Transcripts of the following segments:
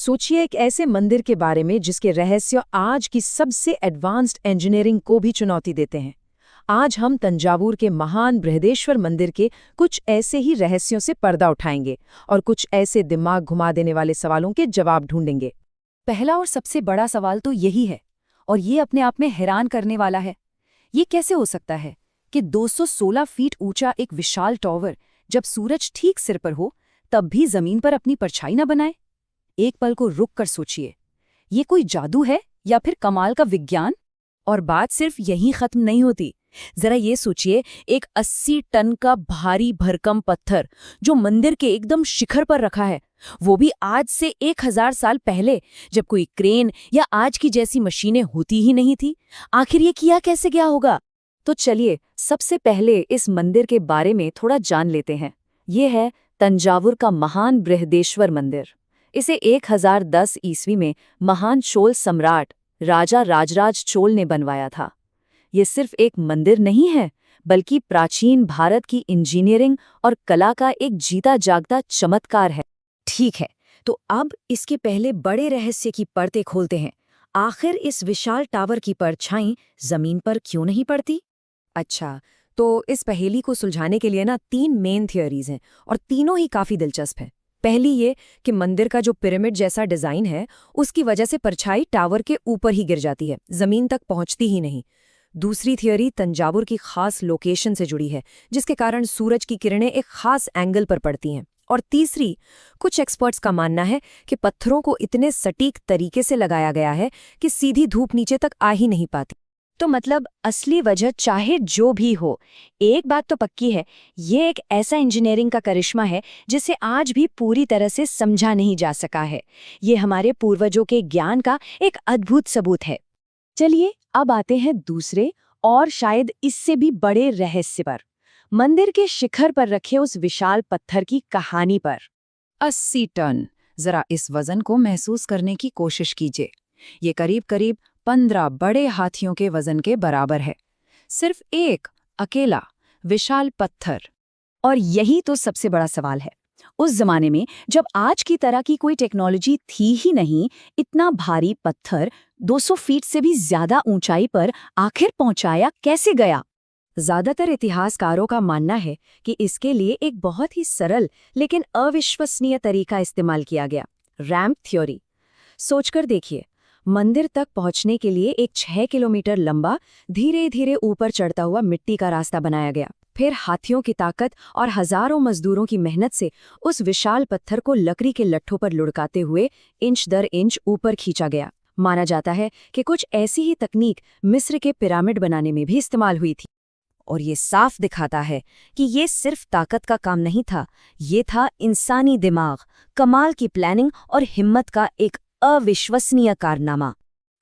सोचिए एक ऐसे मंदिर के बारे में जिसके रहस्य आज की सबसे एडवांस्ड इंजीनियरिंग को भी चुनौती देते हैं। आज हम तंजावुर के महान बृहदेश्वर मंदिर के कुछ ऐसे ही रहस्यों से पर्दा उठाएंगे और कुछ ऐसे दिमाग घुमा देने वाले सवालों के जवाब ढूंढेंगे। पहला और सबसे बड़ा सवाल तो यही है, और ये अपने आप में हैरान करने वाला है। ये कैसे हो सकता है कि 216 फीट ऊंचा एक विशाल टॉवर जब सूरज ठीक सिर पर हो तब भी जमीन पर अपनी परछाई न बनाए? एक पल को रुक कर सोचिए, ये कोई जादू है या फिर कमाल का विज्ञान? और बात सिर्फ यहीं खत्म नहीं होती। जरा ये सोचिए, एक 80 टन का भारी भरकम पत्थर जो मंदिर के एकदम शिखर पर रखा है, वो भी आज से 1000 साल पहले, जब कोई क्रेन या आज की जैसी मशीनें होती ही नहीं थी। आखिर ये किया कैसे गया होगा? तो चलिए सबसे पहले इस मंदिर के बारे में थोड़ा जान लेते हैं। ये है तंजावुर का महान बृहदेश्वर मंदिर। इसे 1010 ईस्वी में महान चोल सम्राट राजा राजराज चोल ने बनवाया था। ये सिर्फ एक मंदिर नहीं है, बल्कि प्राचीन भारत की इंजीनियरिंग और कला का एक जीता जागता चमत्कार है। ठीक है, तो अब इसके पहले बड़े रहस्य की परतें खोलते हैं। आखिर इस विशाल टावर की परछाई जमीन पर क्यों नहीं पड़ती? अच्छा, तो इस पहेली को सुलझाने के लिए ना 3 मेन थियोरीज हैं, और तीनों ही काफी दिलचस्प हैं। पहली ये कि मंदिर का जो पिरामिड जैसा डिजाइन है, उसकी वजह से परछाई टावर के ऊपर ही गिर जाती है, जमीन तक पहुंचती ही नहीं। दूसरी थियोरी तंजावुर की खास लोकेशन से जुड़ी है, जिसके कारण सूरज की किरणें एक खास एंगल पर पड़ती हैं। और तीसरी, कुछ एक्सपर्ट्स का मानना है कि पत्थरों को इतने सटीक तरीके से लगाया गया है कि सीधी धूप नीचे तक आ ही नहीं पाती। तो मतलब असली वजह चाहे जो भी हो, एक बात तो पक्की है, ये एक ऐसा इंजीनियरिंग का करिश्मा है जिसे आज भी पूरी तरह से समझा नहीं जा सका है। ये हमारे पूर्वजों के ज्ञान का एक अद्भुत सबूत है। चलिए अब आते हैं दूसरे और शायद इससे भी बड़े रहस्य पर, मंदिर के शिखर पर रखे उस विशाल पत्थर की कहानी पर। 80 टन, जरा इस वजन को महसूस करने की कोशिश कीजिए। ये करीब करीब 15 बड़े हाथियों के वजन के बराबर है। सिर्फ एक अकेला विशाल पत्थर। और यही तो सबसे बड़ा सवाल है। उस जमाने में जब आज की तरह की कोई टेक्नोलॉजी थी ही नहीं, इतना भारी पत्थर 200 फीट से भी ज्यादा ऊंचाई पर आखिर पहुंचाया कैसे गया? ज्यादातर इतिहासकारों का मानना है कि इसके लिए एक बहुत ही सरल लेकिन अविश्वसनीय तरीका इस्तेमाल किया गया, रैंप थ्योरी। सोचकर देखिए, मंदिर तक पहुंचने के लिए एक 6 किलोमीटर लंबा धीरे धीरे ऊपर चढ़ता हुआ मिट्टी का रास्ता बनाया गया। फिर हाथियों की ताकत और हजारों मजदूरों की मेहनत से उस विशाल पत्थर को लकड़ी के लट्ठों पर लुढ़काते हुए इंच दर इंच ऊपर खींचा गया। माना जाता है कि कुछ ऐसी ही तकनीक मिस्र के पिरामिड बनाने में भी इस्तेमाल हुई थी। और ये साफ दिखाता है कि ये सिर्फ ताकत का काम नहीं था, ये था इंसानी दिमाग, कमाल की प्लानिंग और हिम्मत का एक अविश्वसनीय कारनामा।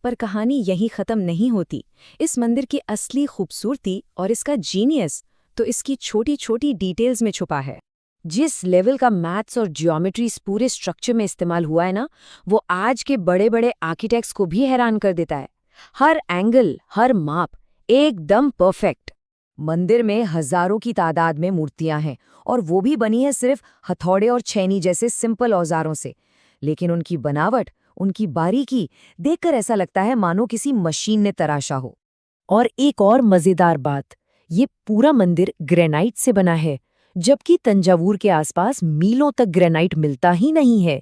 पर कहानी यहीं खत्म नहीं होती। इस मंदिर की असली खूबसूरती और इसका जीनियस तो इसकी छोटी छोटी डिटेल्स में छुपा है। जिस लेवल का मैथ्स और ज्योमेट्री इस पूरे स्ट्रक्चर में इस्तेमाल हुआ है ना, वो आज के बड़े बड़े आर्किटेक्ट्स को भी हैरान कर देता है। हर एंगल, हर माप एकदम परफेक्ट। मंदिर में हजारों की तादाद में मूर्तियां हैं, और वो भी बनी है सिर्फ हथौड़े और छेनी जैसे सिंपल औजारों से। लेकिन उनकी बनावट, उनकी बारीकी देखकर ऐसा लगता है मानो किसी मशीन ने तराशा हो। और एक और मजेदार बात, ये पूरा मंदिर ग्रेनाइट से बना है, जबकि तंजावुर के आसपास मीलों तक ग्रेनाइट मिलता ही नहीं है।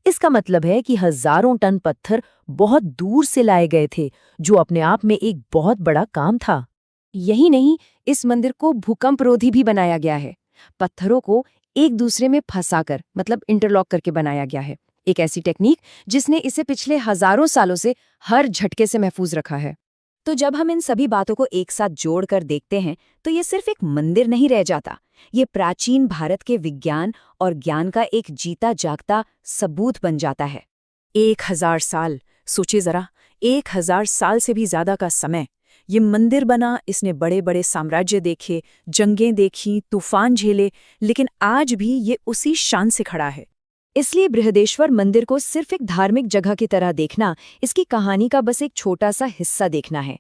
इसका मतलब है कि हजारों टन पत्थर बहुत दूर से लाए गए थे, जो अपने आप में एक बहुत बड़ा काम था। यही नहीं, इस मंदिर को भूकंपरोधी भी बनाया गया है। पत्थरों को एक दूसरे में फंसाकर, मतलब इंटरलॉक करके बनाया गया है। एक ऐसी टेक्निक जिसने इसे पिछले हजारों सालों से हर झटके से महफूज रखा है। तो जब हम इन सभी बातों को एक साथ जोड़कर देखते हैं, तो ये सिर्फ एक मंदिर नहीं रह जाता, ये प्राचीन भारत के विज्ञान और ज्ञान का एक जीता जागता सबूत बन जाता है। 1000 साल, सोचिए जरा, 1000 साल से भी ज्यादा का समय ये मंदिर बना। इसने बड़े बड़े साम्राज्य देखे, जंगें देखी, तूफान झेले, लेकिन आज भी ये उसी शान से खड़ा है। इसलिए बृहदेश्वर मंदिर को सिर्फ एक धार्मिक जगह की तरह देखना, इसकी कहानी का बस एक छोटा सा हिस्सा देखना है।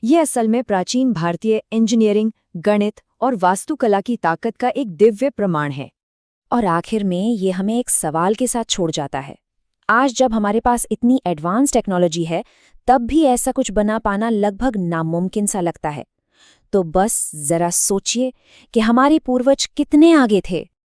ये असल में प्राचीन भारतीय इंजीनियरिंग, गणित और वास्तुकला की ताकत का एक दिव्य प्रमाण है। और आखिर में ये हमें एक सवाल के साथ छोड़ जाता है। आज जब हमारे पास इतनी एडवांस टेक्नोलॉजी है, तब भी ऐसा कुछ बना पाना लगभग नामुमकिन सा लगता है। तो बस जरा सोचिए कि हमारे पूर्वज कितने आगे थे।